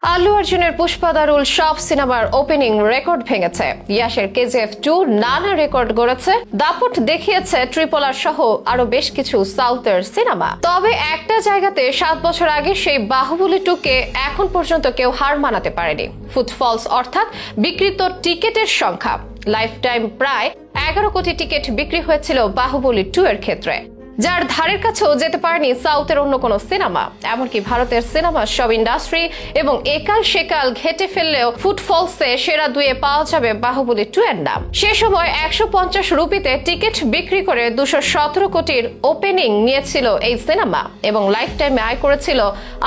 আল্লু অর্জুনের পুষ্পা দারুল সব সিনেমার ওপেনিং রেকর্ড ভেঙেছে। ইয়াশের KGF2 নানা রেকর্ড গড়েছে। দাপট দেখিয়েছে ট্রিপল R সহ আরো বেশ কিছু সাউথের সিনেমা। তবে একটা জায়গাতে 7 বছর আগে সেই বাহুবলী 2 কে এখন পর্যন্ত কেউ হার মানাতে পারেনি। ফুটফলস অর্থাৎ বিক্রিত টিকেটের সংখ্যা। লাইফ টাইম প্রায় 11 কোটি টিকিট বিক্রি হয়েছিল বাহুবলী 2 এর ক্ষেত্রে, যার ধারের কাছেও যেতে পারেনি সাউথের অন্য কোনো সিনেমা। এমনকি ভারতের সিনেমা সব ইন্ডাস্ট্রি এবং একাল সেকাল ঘেটে ফেললেও ফুটফলসে সেরা 2-এ পাওয়া যাবে বাহুবলী 2 এর নাম। সে সময় 150 রুপিতে টিকিট বিক্রি করে 217 কোটির ওপেনিং নিয়েছিল এই সিনেমা এবং লাইফ টাইমে আয় করেছিল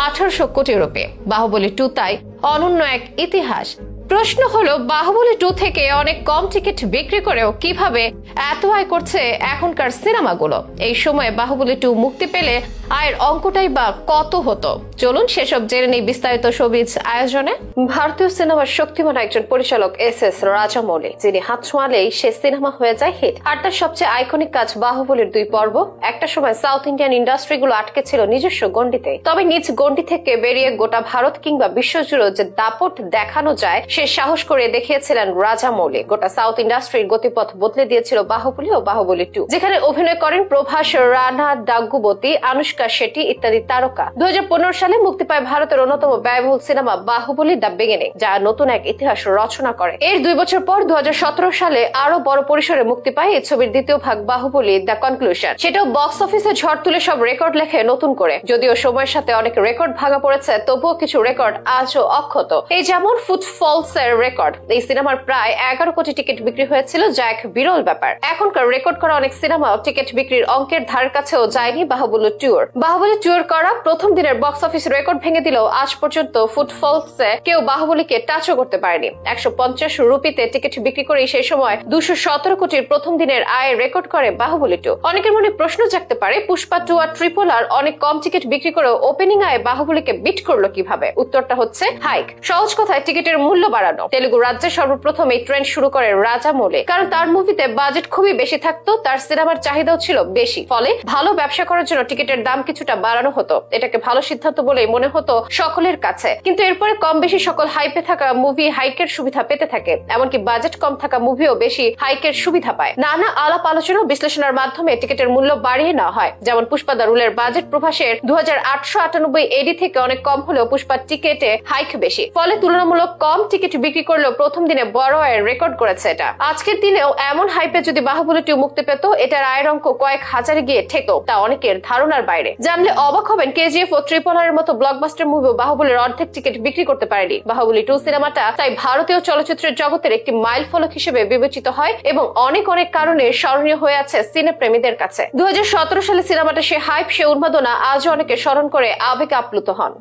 1800 কোটি রুপি। বাহুবলী 2 তাই অনন্য এক ইতিহাস। প্রশ্ন হলো, বাহুবলী 2 থেকে অনেক কম টিকিট বিক্রি করেও কিভাবে এত আয় করছে এখনকার সিনেমাগুলো? এই সময়ে বাহুবলী 2 মুক্তি পেলে আয়ের অঙ্কটাই বা কত হতো? চলুন সেসব জেনে নেই বিস্তারিত শোবিজ আয়োজনে। ভারতীয় সিনেমার শক্তিমান একজন পরিচালক SS রাজামৌলি, যিনি হাত ছোঁয়ালেই সে সিনেমা হয়ে যায় হিট। আর তার সবচেয়ে আইকনিক কাজ বাহুবলীর 2 পর্ব। একটা সময় সাউথ ইন্ডিয়ান ইন্ডাস্ট্রিগুলো আটকে ছিল নিজস্ব গণ্ডিতে, তবে নিজ গণ্ডি থেকে বেরিয়ে গোটা ভারত কিংবা বিশ্বজুড়ে যে দাপট দেখানো যায় সে সাহস করে দেখিয়েছিলেন রাজামৌলি। গোটা সাউথ ইন্ডাস্ট্রির গতিপথ বদলে দিয়েছিল বাহুবলী ও বাহুবলী 2, যেখানে অভিনয় করেন প্রভাস, রানা ডাগ্গুবতী, আনুষ্কা শেট্টি ইত্যাদি তারকা। 2015 সালে মুক্তি পায় ভারতের অন্যতম ব্যয়বহুল সিনেমা বাহুবলী দ্য বিগিনিং, যা নতুন এক ইতিহাস রচনা করে। এর 2 বছর পর 2017 সালে আরো বড় পরিসরে মুক্তি পায় এই ছবির দ্বিতীয় ভাগ বাহুবলী দ্য কনক্লুশন। সেটাও বক্স অফিসে ঝড় তুলে সব রেকর্ড লেখে নতুন করে। যদিও সময়ের সাথে অনেক রেকর্ড ভাঙা পড়েছে, তবুও কিছু রেকর্ড আজও অক্ষত। এই যেমন ফুটফলস এর রেকর্ড। এই সিনেমার প্রায় 11 কোটি টিকিট বিক্রি হয়েছিল, যা এক বিরল ব্যাপার। এখনকার রেকর্ড করা অনেক সিনেমা টিকিট বিক্রির অঙ্কের ধার কাছেও যায়নি বাহুবলী 2 এর। বাহুবলী 2 এর করা প্রথম দিনের বক্স অফিস রেকর্ড ভেঙে দিলেও আজ পর্যন্ত ফুটফলসে কেউ বাহুবলীকে টাচও করতে পারেনি। 150 রুপিতে টিকিট বিক্রি করে সেই সময় 217 কোটির প্রথম দিনের আয় রেকর্ড করে বাহুবলী 2। অনেকের মনে প্রশ্ন জাগতে পারে, পুষ্পা 2 আর ট্রিপল R অনেক কম টিকিট বিক্রি করেও ওপেনিং আয়ে বাহুবলীকে বিট করলো কিভাবে? উত্তরটা হচ্ছে হাইক। সহজ কথায় টিকিটের মূল্য বাড়ানো। তেলুগু রাজ্যে সর্বপ্রথম এই ট্রেন্ড শুরু করে রাজামৌলি, কারণ তার মুভিতে বাজেট খুবই বেশি থাকতো, তার সিনেমার চাহিদাও ছিল বেশি। ফলে ভালো ব্যবসা করার জন্য টিকিটের দাম কিছুটা বাড়ানো হতো। এটাকে ভালো সিদ্ধান্ত বলেই মনে হতো সকলের কাছে। কিন্তু এরপরে কম বেশি সকল হাইপে থাকা মুভি হাইকের সুবিধা পেতে থাকে, এমনকি বাজেট কম থাকা মুভিও বেশি হাইকের সুবিধা পায়। নানা আলাপ আলোচনা বিশ্লেষণের মাধ্যমে টিকিটের মূল্য বাড়িয়ে নেওয়া হয়। যেমন পুষ্পা দারুলের বাজেট প্রভাসের 2898 AD থেকে অনেক কম হলেও পুষ্পার টিকেটে হাইক বেশি, ফলে তুলনামূলক কম টিকিট বিক্রি করলেও প্রথম দিনে বড় আয়ের রেকর্ড করেছে এটা। আজকের দিনেও এমন হাইপে যদি বাহুবলী 2 মুক্তি পেত, এটার আয়ের অঙ্ক কয়েক হাজারে গিয়ে ঠেকতো, তা অনেকের ধারণার বাইরে। জানলে অবাক হবেন, KGF ও ট্রিপল R এর মতো ব্লকবাস্টার মুভিও বাহুবলীর অর্ধেক টিকিট বিক্রি করতে পারেনি। বাহুবলী 2 সিনেমাটা তাই ভারতীয় চলচ্চিত্রের জগতের একটি মাইল ফলক হিসেবে বিবেচিত হয় এবং অনেক কারণে স্মরণীয় হয়ে আছে সিনেপ্রেমীদের কাছে। 2017 সালে সিনেমাটা সে হাইপ, সে উন্মাদনা আজও অনেকে স্মরণ করে আবেগে আপ্লুত হন।